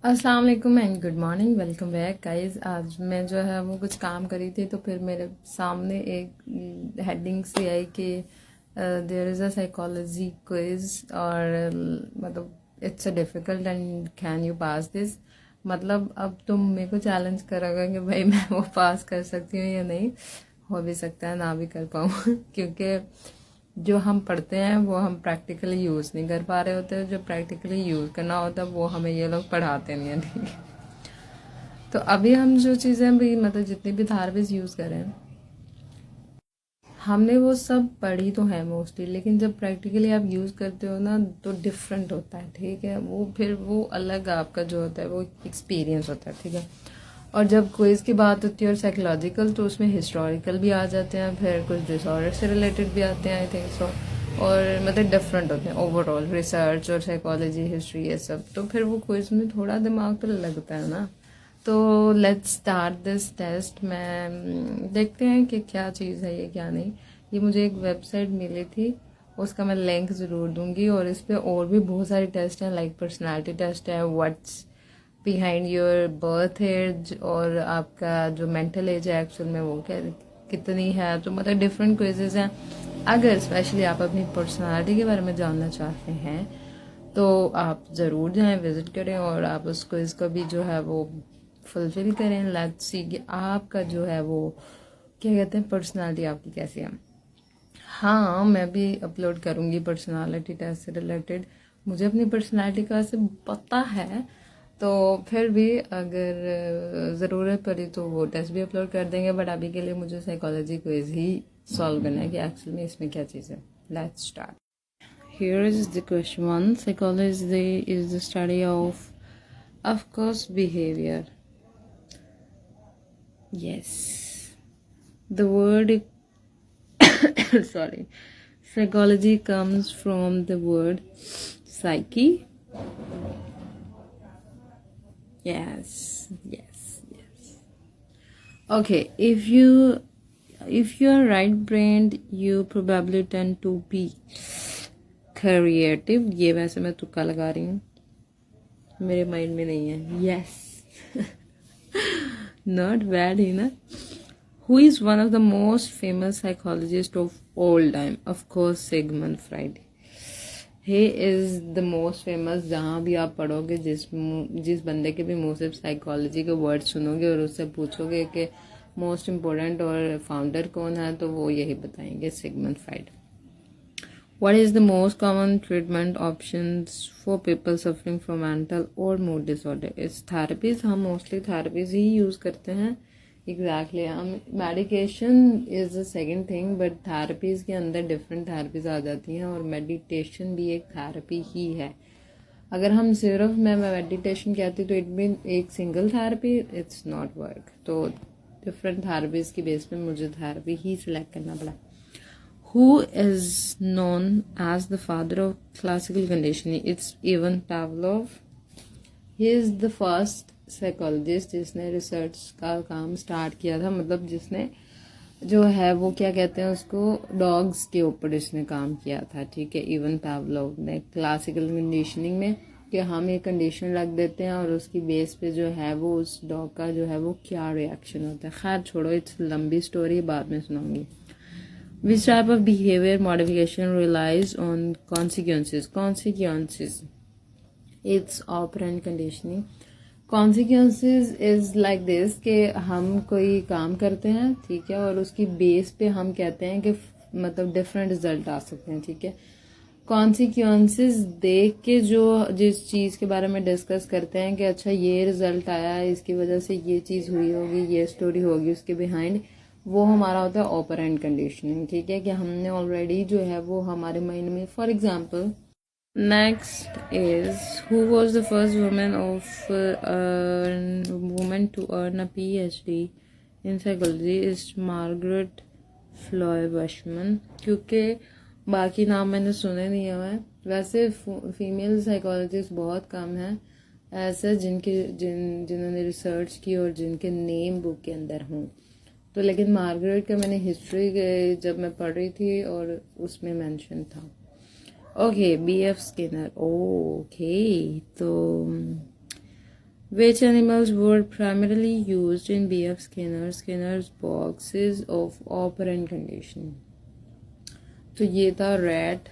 अस्सलाम वालेकुम and good morning, welcome back guys. आज मैं जो है वो कुछ काम करी थी तो फिर मेरे सामने एक हेडिंग सी आई कि there is a psychology quiz और मतलब it's a difficult and can you pass this. मतलब अब तुम मेरे को चैलेंज करोगे कि भाई मैं वो पास कर सकती हूँ या नहीं। हो भी सकता है ना भी कर पाऊँ क्योंकि जो हम पढ़ते हैं वो हम प्रैक्टिकली यूज़ नहीं कर पा रहे होते, जो प्रैक्टिकली यूज़ करना होता है वो हमें ये लोग पढ़ाते नहीं हैं। ठीक है, तो अभी हम जो चीज़ें भी मतलब जितनी भी थारविज यूज़ करें हमने वो सब पढ़ी तो है मोस्टली, लेकिन जब प्रैक्टिकली आप यूज़ करते हो ना तो डिफरेंट होता है। ठीक है, वो फिर वो अलग आपका जो होता है वो एक्सपीरियंस होता है। ठीक है, और जब क्विज की बात होती है और साइकोलॉजिकल तो उसमें हिस्टोरिकल भी आ जाते हैं, फिर कुछ डिसऑर्डर से रिलेटेड भी आते हैं आई थिंक सो। और मतलब डिफरेंट होते हैं ओवरऑल रिसर्च और साइकोलॉजी हिस्ट्री ये सब, तो फिर वो क्विज में थोड़ा दिमाग तो लगता है ना। तो लेट्स स्टार्ट दिस टेस्ट। मैं देखते हैं कि क्या चीज़ है ये क्या नहीं। ये मुझे एक वेबसाइट मिली थी, उसका मैं लिंक ज़रूर दूंगी। और इस पे और भी बहुत सारे टेस्ट हैं, लाइक पर्सनालिटी टेस्ट है, what's behind your birth age, और आपका जो मेंटल एज है एक्चुअल में वो क्या कितनी है। तो मतलब डिफरेंट क्विजेज हैं। अगर स्पेशली आप अपनी पर्सनालिटी के बारे में जानना चाहते हैं तो आप ज़रूर जाएं, विज़िट करें और आप उस क्विज़ को भी जो है वो फुलफिल करें। लेट्स सी कि आपका जो है वो क्या कहते हैं पर्सनालिटी आपकी कैसी है। हाँ, मैं भी अपलोड करूँगी पर्सनालिटी टेस्ट से रिलेटेड। मुझे अपनी पर्सनालिटी का से पता है, तो फिर भी अगर ज़रूरत पड़ी तो वो टेस्ट भी अपलोड कर देंगे। बट अभी के लिए मुझे साइकोलॉजी क्विज ही सॉल्व करना है कि एक्चुअल में इसमें क्या चीज़ है। Let's start. Here is the question one. Psychology is the study of course, behavior. Yes. The word, sorry, psychology comes from the word psyche. Yes, yes, yes. Okay, if you are right brained, you probably tend to be creative. ये वैसे मैं तुक्का लगा रही हूँ, मेरे mind में नहीं है। यस, नॉट बैड ही ना। Who is one of the most famous psychologists of all time? Of course, Sigmund Freud. He is the most famous। जहाँ भी आप पढ़ोगे, जिस बंदे के भी मुंह से साइकोलॉजी के वर्ड सुनोगे और उससे पूछोगे कि मोस्ट इम्पोर्टेंट और फाउंडर कौन है, तो वो यही बताएंगे, Sigmund Freud. What is the most common treatment options for people suffering from mental or mood disorder? Is therapies। हम मोस्टली थेरेपीज ही यूज़ करते हैं। एग्जैक्टली हम medication is the second thing, but therapies के अंदर डिफरेंट थेरेपीज आ जाती हैं और meditation भी एक थेरेपी ही है। अगर हम सिर्फ मैं मेडिटेशन कहती तो इट मीन एक single therapy, it's not work. तो डिफरेंट थेरेपीज की बेस पे मुझे थेरेपी ही सिलेक्ट करना पड़ा। Who is known as the father of classical conditioning? It's Ivan Pavlov. He is the first psychologist जिसने रिसर्च का काम स्टार्ट किया था, मतलब जिसने जो है वो क्या कहते हैं उसको, डॉग्स के ऊपर इसने काम किया था। ठीक है, इवन पावलोव ने क्लासिकल कंडीशनिंग में कि हम एक कंडीशन रख देते हैं और उसकी बेस पे जो है वो उस डॉग का जो है वो क्या रिएक्शन होता है। खैर छोड़ो, इट्स लंबी स्टोरी, बाद में सुनाऊंगी। Which type of behavior modification relies on consequences? Consequences. It's operant conditioning. Consequences is like this कि हम कोई काम करते हैं, ठीक है, और उसकी बेस पे हम कहते हैं कि मतलब डिफरेंट रिजल्ट आ सकते हैं। ठीक है, कॉन्सिक्वेंसेस देख के जो जिस चीज़ के बारे में डिस्कस करते हैं कि अच्छा ये रिजल्ट आया, इसकी वजह से ये चीज़ हुई होगी, ये स्टोरी होगी उसके बिहाइंड, वो हमारा होता है ऑपरेंट कंडीशनिंग। ठीक है, कि हमने ऑलरेडी जो है वो हमारे माइंड में, for example next is who was the first women to earn a PhD in psychology? Is Margaret Floy Washburn. क्योंकि बाकी नाम मैंने सुने नहीं हुए हैं। वैसे फीमेल साइकोलॉजिस्ट बहुत कम हैं ऐसे जिन्होंने रिसर्च की और जिनके नेम बुक के अंदर हों। तो लेकिन मार्गरेट का मैंने हिस्ट्री जब मैं पढ़ रही थी और उसमें मेंशन था। Okay, BF Skinner. ओके, तो Which animals were primarily used in B.F. Skinner's boxes of operant condition? तो ये था rat,